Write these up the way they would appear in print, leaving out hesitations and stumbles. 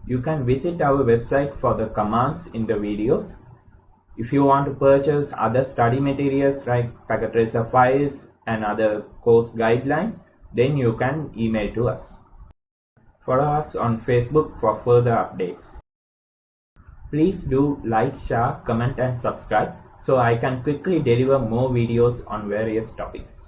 You can visit our website for the commands in the videos. If you want to purchase other study materials like packet tracer files and other course guidelines, then you can email to us. Follow us on Facebook for further updates. Please do like, share, comment and subscribe so I can quickly deliver more videos on various topics.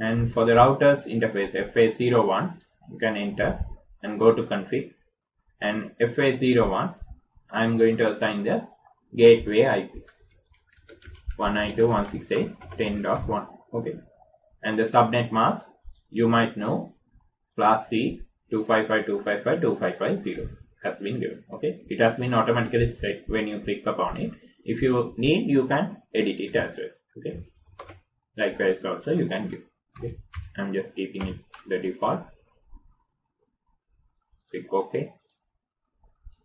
And for the routers interface FA01, you can enter and go to config, and FA01 I am going to assign the gateway IP 192.168.10.1. okay, and the subnet mask you might know, class C 255.255.255.0 has been given. Okay, it has been automatically set when you click upon it. If you need, you can edit it as well. Okay, likewise also you can give. Okay, I'm just keeping it the default. Click OK.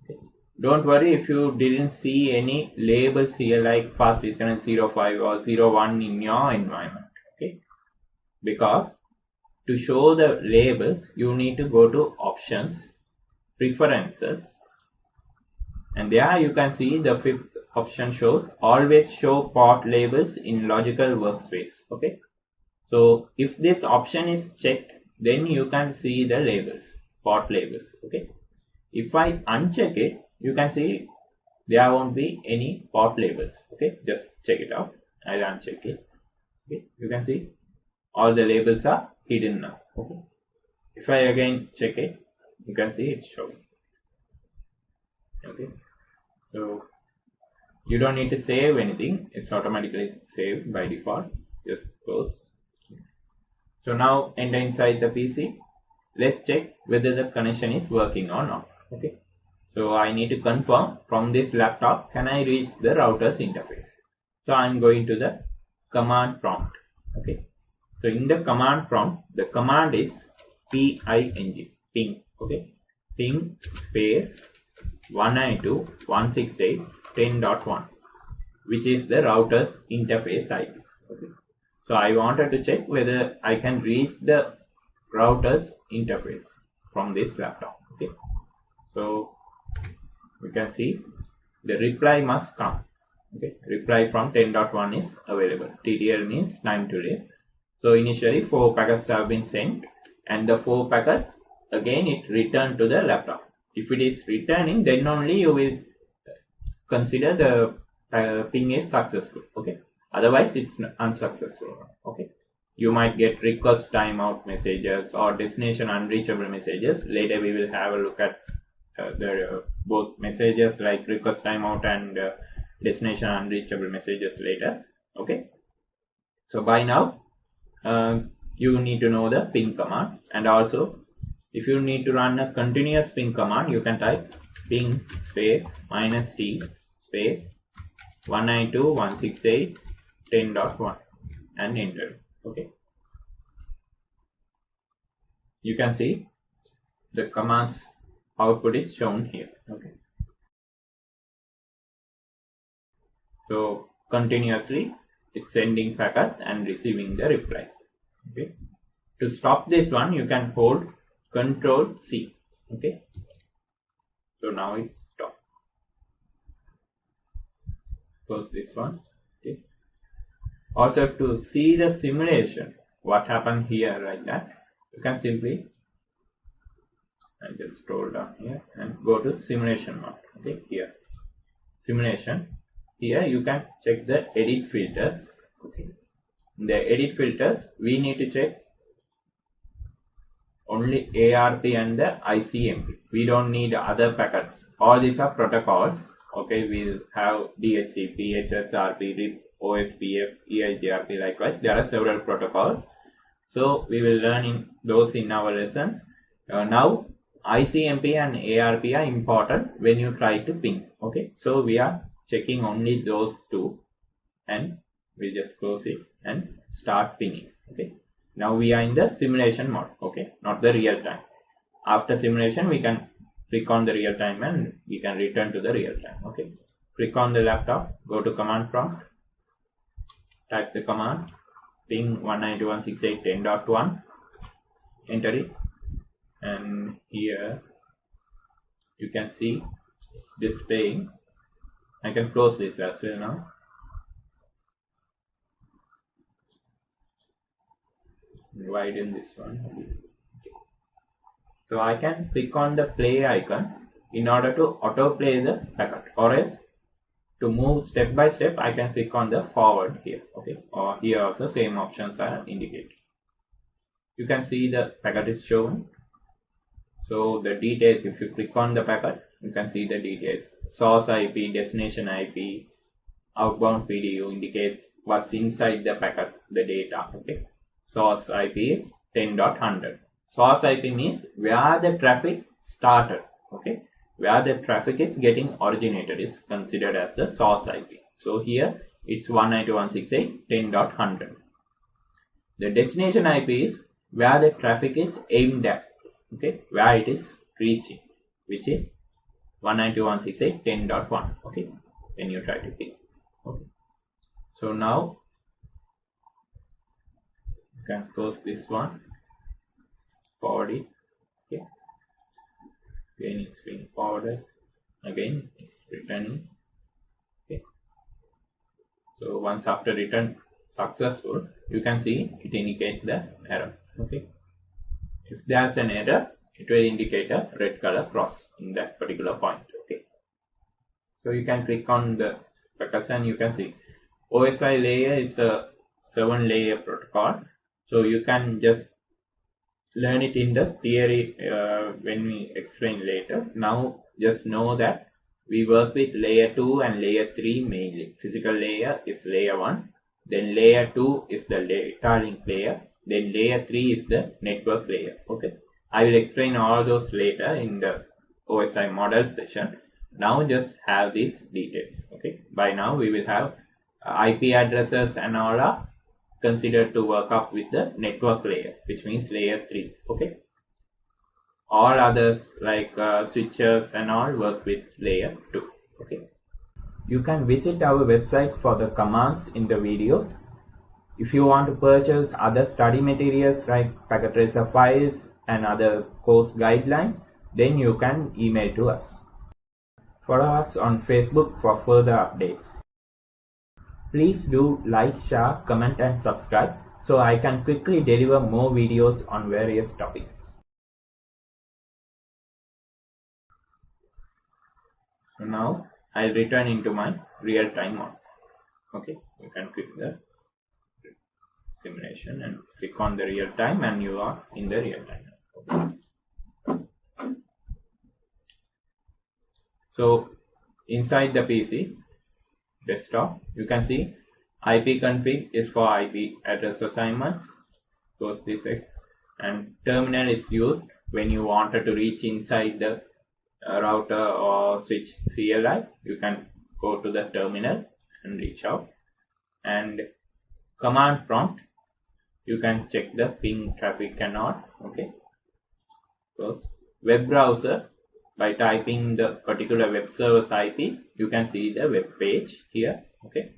Okay. Don't worry if you didn't see any labels here like fast Ethernet 05 or 01 in your environment. Okay, because to show the labels you need to go to options, preferences, and there you can see the fifth option shows always show port labels in logical workspace. Okay, so if this option is checked, then you can see the labels, port labels. Okay, if I uncheck it, you can see there won't be any port labels. Okay, just check it out. I'll uncheck it. Okay, you can see all the labels are hidden now. Okay, if I again check it, you can see it's showing. Okay, so you don't need to save anything, it's automatically saved by default. Just close. So now enter inside the PC. Let's check whether the connection is working or not. Okay, so I need to confirm from this laptop can I reach the router's interface. So I'm going to the command prompt. Okay, so in the command prompt, the command is ping. Okay, ping space 192.168.10.1, which is the router's interface IP. Okay, so I wanted to check whether I can reach the router's interface from this laptop. Okay, so we can see the reply must come. Okay, reply from 10.1 is available. TTL means time to read. So initially 4 packets have been sent, and the 4 packets again it returned to the laptop. If it is returning, then only you will consider the ping is successful. Okay, otherwise it's unsuccessful. Okay, you might get request timeout messages or destination unreachable messages. Later we will have a look at both messages like request timeout and destination unreachable messages later. Okay, so by now you need to know the ping command, and also if you need to run a continuous ping command, you can type ping space -t space 192.168.10.1 and enter. Okay, you can see the command's output is shown here. Okay, so continuously it's sending packets and receiving the reply. Okay, to stop this one you can hold Control C. Okay, so now it's stopped. Close this one. Okay, also to see the simulation what happened here like that, you can simply just scroll down here and go to simulation mode. Okay, here simulation. Here you can check the edit filters. Okay, in the edit filters we need to check only ARP and the ICMP. We don't need other packets. All these are protocols. Okay, we'll have DHCP, HSRP, RIP, OSPF, EIGRP. Likewise, there are several protocols. So we will learn those in our lessons. Now ICMP and ARP are important when you try to ping. Okay, so we are checking only those two, and we'll just close it and start pinging. Okay, now we are in the simulation mode. Okay, not the real time. After simulation we can click on the real time and we can return to the real time. Okay, click on the laptop, go to command prompt, type the command ping 192.168.10.1, enter it, and here you can see it's displaying. I can close this as well now. Widen this one. So I can click on the play icon in order to autoplay the packet, or else to move step by step I can click on the forward here. Okay, or here also same options are indicated. You can see the packet is shown. So the details, if you click on the packet, you can see the details. Source IP, destination IP, outbound PDU indicates what's inside the packet, the data. Okay, source IP is 10.100. Source IP means where the traffic started. Okay, where the traffic is getting originated is considered as the source IP. So here it's 192.168.10.100. The destination IP is where the traffic is aimed at. Okay, where it is reaching, which is 192.168.10.1. Okay, when you try to click. Okay, so now you can close this one, forward it. Okay, again it's being forwarded, again it's returning. Okay, so once after return successful, you can see it indicates the error. Okay, if there's an error, it will indicate a red color cross in that particular point. Okay, so you can click on the packets and you can see OSI layer is a 7-layer protocol. So you can just learn it in the theory when we explain later. Now just know that we work with layer 2 and layer 3 mainly. Physical layer is layer 1, then layer 2 is the data link layer, then layer 3 is the network layer. Okay, I will explain all those later in the OSI model session. Now just have these details. Okay, by now we will have IP addresses and all are considered to work up with the network layer, which means layer 3. Okay, all others like switches and all work with layer 2. Okay, you can visit our website for the commands in the videos. If you want to purchase other study materials like packet tracer files and other course guidelines, then you can email to us. Follow us on Facebook for further updates. Please do like, share, comment and subscribe so I can quickly deliver more videos on various topics. So now I'll return into my real-time mode. Okay, you can click the simulation and click on the real time and you are in the real time. Okay. So inside the PC desktop, you can see IP config is for IP address assignments, close this X, and terminal is used when you wanted to reach inside the router or switch CLI. You can go to the terminal and reach out, and command prompt, you can check the ping traffic and all. Okay, close. Web browser, by typing the particular web server's IP, you can see the web page here. Okay,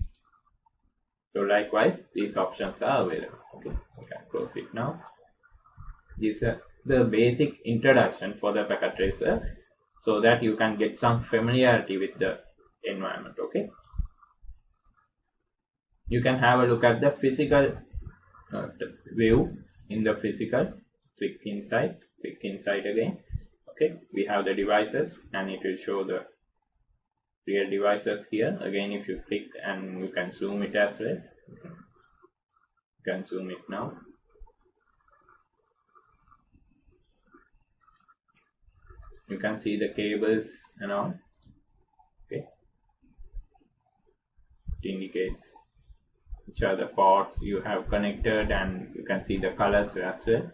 so likewise these options are available. Okay, you can close it now. This is the basic introduction for the packet tracer, so that you can get some familiarity with the environment. Okay, you can have a look at the physical view in the physical. Click inside again. Okay, we have the devices and it will show the real devices here. Again, if you click, and you can zoom it as well. Okay. You can zoom it now. You can see the cables and all. Okay, it indicates which are the ports you have connected, and you can see the colors as well.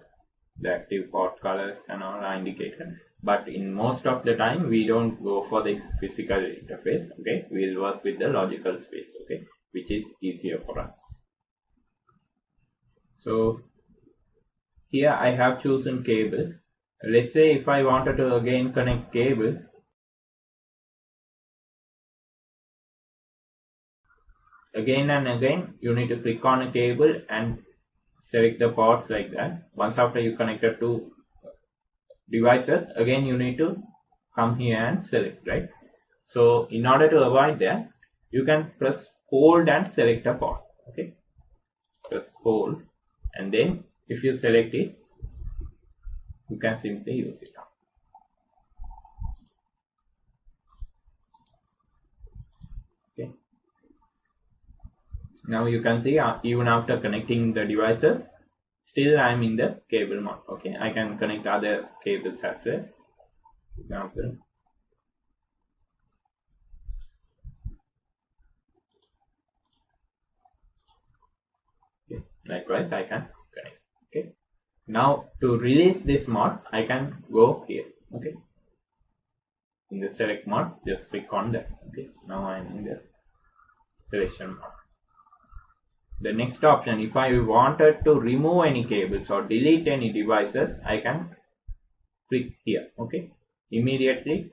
The active port colors and all are indicated, but in most of the time we don't go for this physical interface. Okay, we'll work with the logical space. Okay, which is easier for us. So here I have chosen cables. Let's say if I wanted to again connect cables, again and again you need to click on a cable and select the ports like that. Once after you connected to devices, again you need to come here and select, right? So in order to avoid that, you can press hold and select a port. Okay, press hold, and then if you select it, you can simply use it. Okay, now you can see even after connecting the devices, still I am in the cable mode. Okay, I can connect other cables as well. Example. Okay, likewise I can connect. Okay, now to release this mode, I can go here. Okay, in the select mode, just click on that. Okay, now I am in the selection mode. The next option, if I wanted to remove any cables or delete any devices, I can click here. Okay, immediately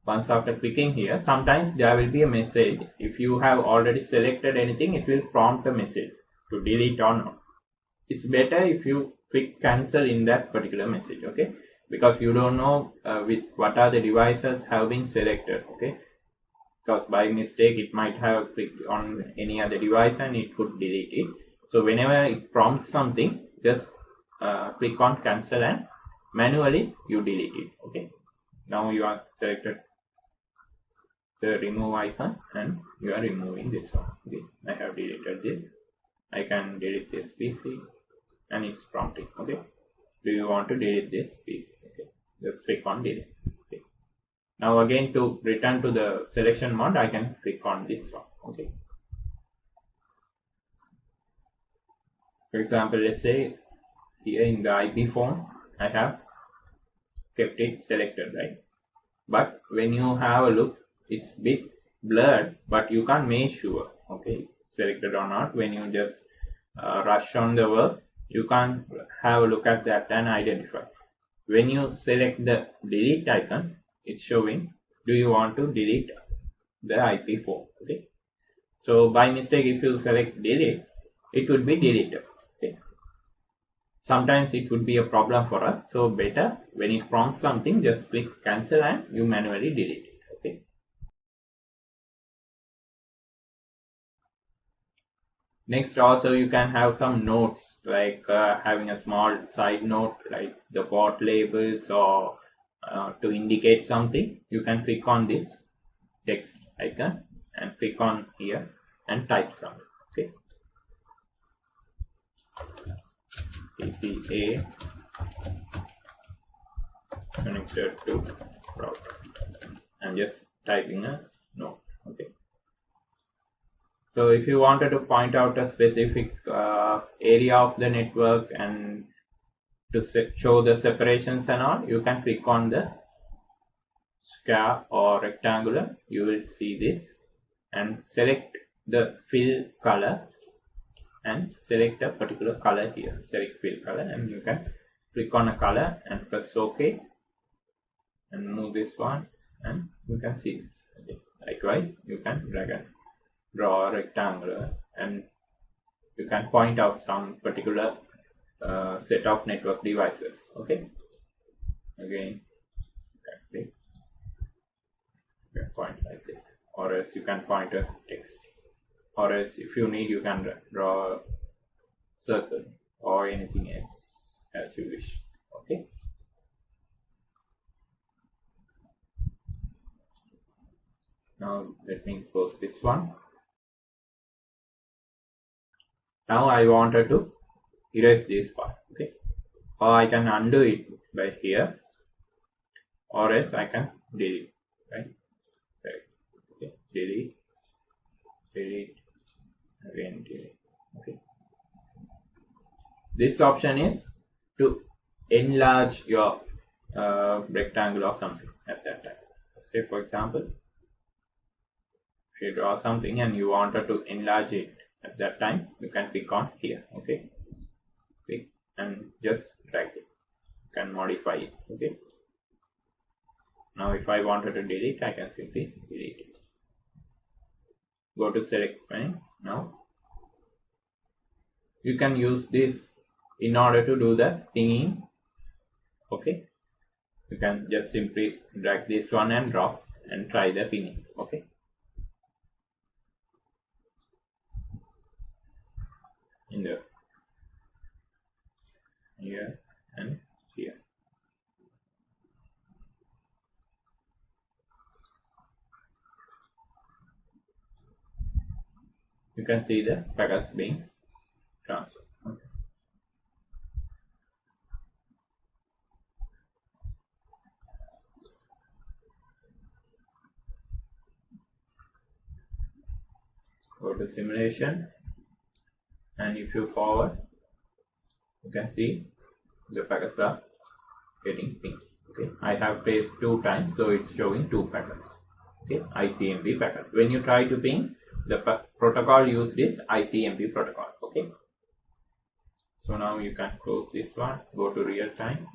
once after clicking here, sometimes there will be a message. If you have already selected anything, it will prompt a message to delete or not. It's better if you click cancel in that particular message. Okay, because you don't know with what are the devices have been selected. Okay, because by mistake it might have clicked on any other device and it could delete it. So whenever it prompts something, just click on cancel and manually you delete it. Okay, now you are selected the remove icon and you are removing this one. Okay, I have deleted this. I can delete this PC and it's prompting. Okay, do you want to delete this PC? Okay, just click on delete. Okay, now again to return to the selection mode, I can click on this one. Okay, for example, let's say here in the IP phone I have kept it selected, right? But when you have a look, it's bit blurred, but you can't make sure okay it's selected or not. When you just rush on the work, you can't have a look at that and identify. When you select the delete icon, it's showing do you want to delete the IP phone. Okay, so by mistake if you select delete, it would be deleted. Okay, sometimes it would be a problem for us, so better when it prompts something, just click cancel and you manually delete it. Okay, next also you can have some notes like having a small side note like the port labels or to indicate something. You can click on this text icon and click on here and type something. Okay, PCA connected to router. I'm just typing a note. Okay, so if you wanted to point out a specific area of the network and to show the separations and all, you can click on the square or rectangular. You will see this and select the fill color and select a particular color here. Select fill color and you can click on a color and press OK and move this one and you can see this. Okay. Likewise, you can drag and draw a rectangular and you can point out some particular set of network devices. Okay, again you can point like this, or else you can point a text, or else if you need you can draw a circle or anything else as you wish. Okay, now let me close this one. Now I wanted to erase this part. Okay, or I can undo it by here, or else I can delete, right? Okay, delete, again delete. Okay, this option is to enlarge your rectangle or something at that time. Say for example, if you draw something and you wanted to enlarge it at that time, you can click on here. Okay, click and just drag it. You can modify it. Okay, now if I wanted to delete, I can simply delete it. go to select pane. Now you can use this in order to do the pinging. Okay, you can just simply drag this one and drop and try the pinging. Okay, in the here and here. You can see the packets being transferred. Okay. Go to simulation, and if you forward, you can see the packets are getting pinged. Okay, I have placed 2 times, so it's showing 2 packets. Okay, ICMP packet. When you try to ping, the protocol use this ICMP protocol. Okay, so now you can close this one, go to real time.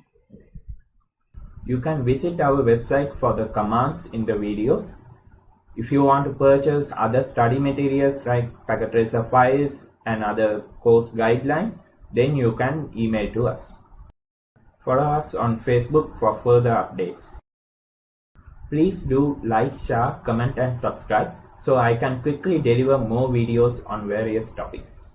You can visit our website for the commands in the videos. If you want to purchase other study materials like packet tracer files and other course guidelines, then you can email to us. Follow us on Facebook for further updates. Please do like, share, comment and subscribe so I can quickly deliver more videos on various topics.